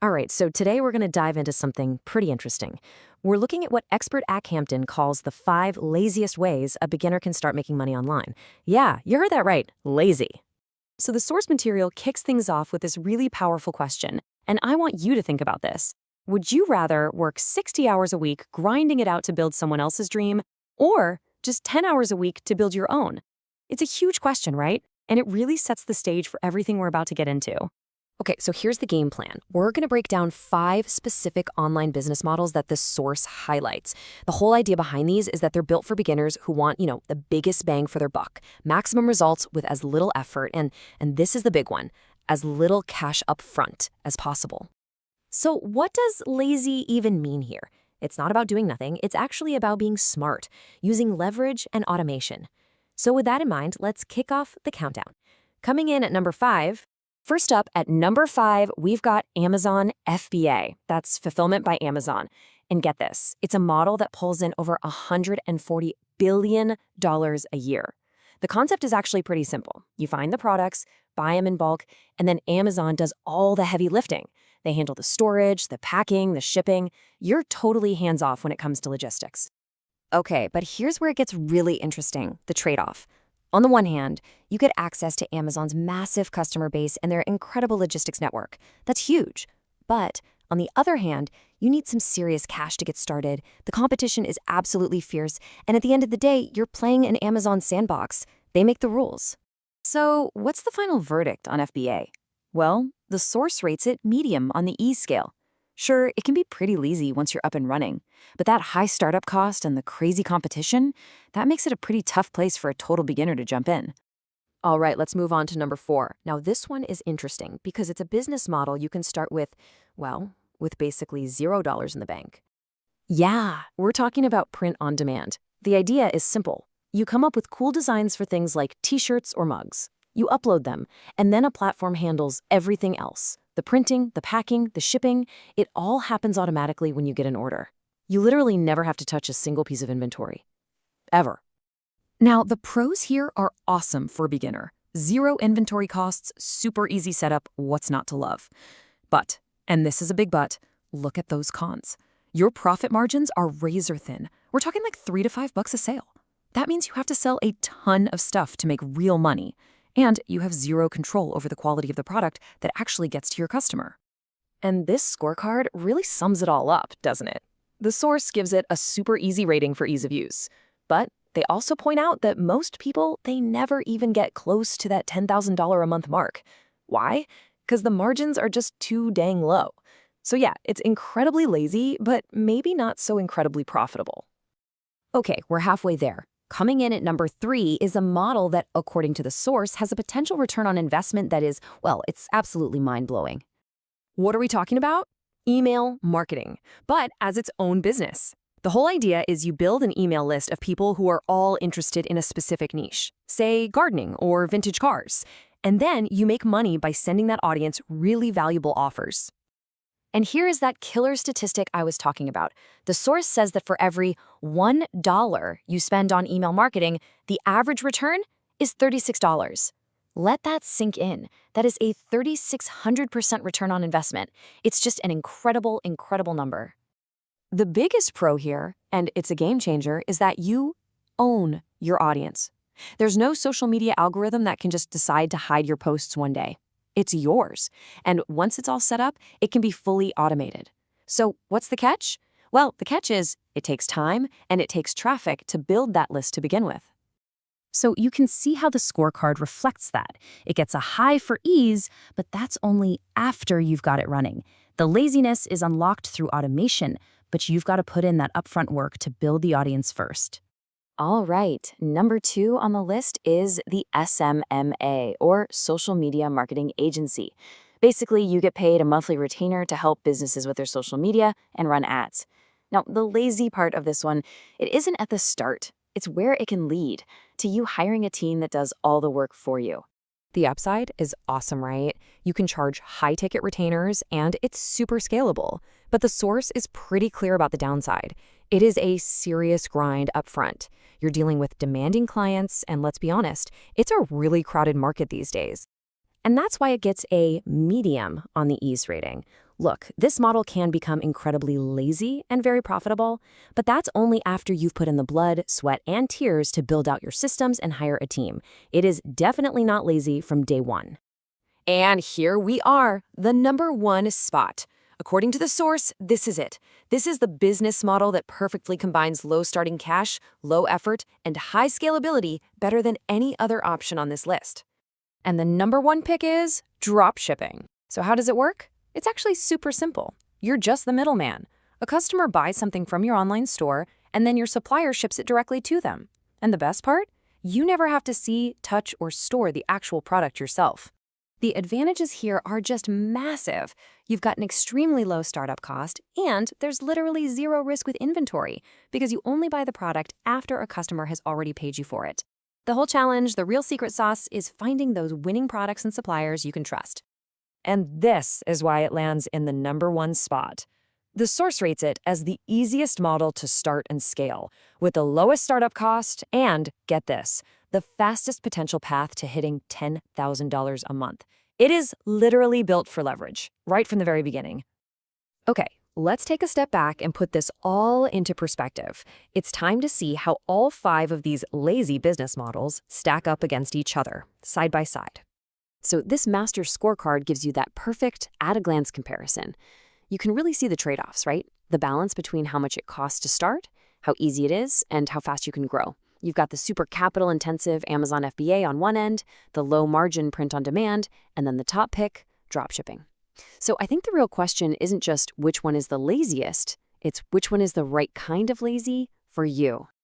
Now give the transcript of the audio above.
All right, so today we're going to dive into something pretty interesting. We're looking at what expert at Hampton calls the 5 laziest ways a beginner can start making money online. Yeah, you heard that right, lazy. So the source material kicks things off with this really powerful question, and I want you to think about this. Would you rather work 60 hours a week grinding it out to build someone else's dream, or just 10 hours a week to build your own? It's a huge question, right? And it really sets the stage for everything we're about to get into. Okay, so here's the game plan. We're going to break down 5 specific online business models that this source highlights. The whole idea behind these is that they're built for beginners who want, the biggest bang for their buck, maximum results with as little effort, and this is the big one, as little cash up front as possible. So what does lazy even mean here? It's not about doing nothing. It's actually about being smart, using leverage and automation. So with that in mind, let's kick off the countdown. Coming in at number 5, first up, at number 5, we've got Amazon FBA. That's Fulfillment by Amazon. And get this, it's a model that pulls in over $140 billion a year. The concept is actually pretty simple. You find the products, buy them in bulk, and then Amazon does all the heavy lifting. They handle the storage, the packing, the shipping. You're totally hands-off when it comes to logistics. Okay, but here's where it gets really interesting, the trade-off. On the one hand, you get access to Amazon's massive customer base and their incredible logistics network. That's huge. But on the other hand, you need some serious cash to get started. The competition is absolutely fierce, and at the end of the day, you're playing in Amazon's sandbox. They make the rules. So what's the final verdict on FBA? Well, the source rates it medium on the E scale. Sure, it can be pretty lazy once you're up and running, but that high startup cost and the crazy competition, that makes it a pretty tough place for a total beginner to jump in. All right, let's move on to number 4. Now, this one is interesting because it's a business model you can start with, well, with basically $0 in the bank. Yeah, we're talking about print on demand. The idea is simple. You come up with cool designs for things like t-shirts or mugs. You upload them, and then a platform handles everything else. The printing, the packing, the shipping, it all happens automatically when you get an order. You literally never have to touch a single piece of inventory. Ever. Now, the pros here are awesome for a beginner. 0 inventory costs, super easy setup, what's not to love? But, and this is a big but, look at those cons. Your profit margins are razor thin. We're talking like $3 to $5 a sale. That means you have to sell a ton of stuff to make real money. And you have 0 control over the quality of the product that actually gets to your customer. And this scorecard really sums it all up, doesn't it? The source gives it a super easy rating for ease of use. But they also point out that most people, they never even get close to that $10,000 a month mark. Why? Because the margins are just too dang low. So yeah, it's incredibly lazy, but maybe not so incredibly profitable. Okay, we're halfway there. Coming in at number 3 is a model that, according to the source, has a potential return on investment that is, well, it's absolutely mind-blowing. What are we talking about? Email marketing, but as its own business. The whole idea is you build an email list of people who are all interested in a specific niche, say gardening or vintage cars, and then you make money by sending that audience really valuable offers. And here is that killer statistic I was talking about. The source says that for every $1 you spend on email marketing, the average return is $36. Let that sink in. That is a 3,600% return on investment. It's just an incredible, incredible number. The biggest pro here, and it's a game changer, is that you own your audience. There's no social media algorithm that can just decide to hide your posts one day. It's yours. And once it's all set up, it can be fully automated. So what's the catch? Well, the catch is it takes time and it takes traffic to build that list to begin with. So you can see how the scorecard reflects that. It gets a high for ease, but that's only after you've got it running. The laziness is unlocked through automation, but you've got to put in that upfront work to build the audience first. All right, number 2 on the list is the SMMA, or Social Media Marketing Agency. Basically, you get paid a monthly retainer to help businesses with their social media and run ads. Now, the lazy part of this one, it isn't at the start. It's where it can lead to you hiring a team that does all the work for you. The upside is awesome, right? You can charge high-ticket retainers, and it's super scalable. But the source is pretty clear about the downside. It is a serious grind up front. You're dealing with demanding clients, and let's be honest, it's a really crowded market these days. And that's why it gets a medium on the ease rating. Look, this model can become incredibly lazy and very profitable, but that's only after you've put in the blood, sweat, and tears to build out your systems and hire a team. It is definitely not lazy from day one. And here we are, the #1 spot. According to the source, this is it. This is the business model that perfectly combines low starting cash, low effort, and high scalability better than any other option on this list. And the #1 pick is drop shipping. So how does it work? It's actually super simple. You're just the middleman. A customer buys something from your online store, and then your supplier ships it directly to them. And the best part? You never have to see, touch, or store the actual product yourself. The advantages here are just massive. You've got an extremely low startup cost, and there's literally zero risk with inventory because you only buy the product after a customer has already paid you for it. The whole challenge, the real secret sauce, is finding those winning products and suppliers you can trust. And this is why it lands in the #1 spot. The source rates it as the easiest model to start and scale, with the lowest startup cost and, get this, the fastest potential path to hitting $10,000 a month. It is literally built for leverage, right from the very beginning. Okay, let's take a step back and put this all into perspective. It's time to see how all 5 of these lazy business models stack up against each other, side by side. So this master scorecard gives you that perfect at-a-glance comparison. You can really see the trade-offs, right? The balance between how much it costs to start, how easy it is, and how fast you can grow. You've got the super capital-intensive Amazon FBA on one end, the low-margin print-on-demand, and then the top pick, dropshipping. So I think the real question isn't just which one is the laziest, it's which one is the right kind of lazy for you.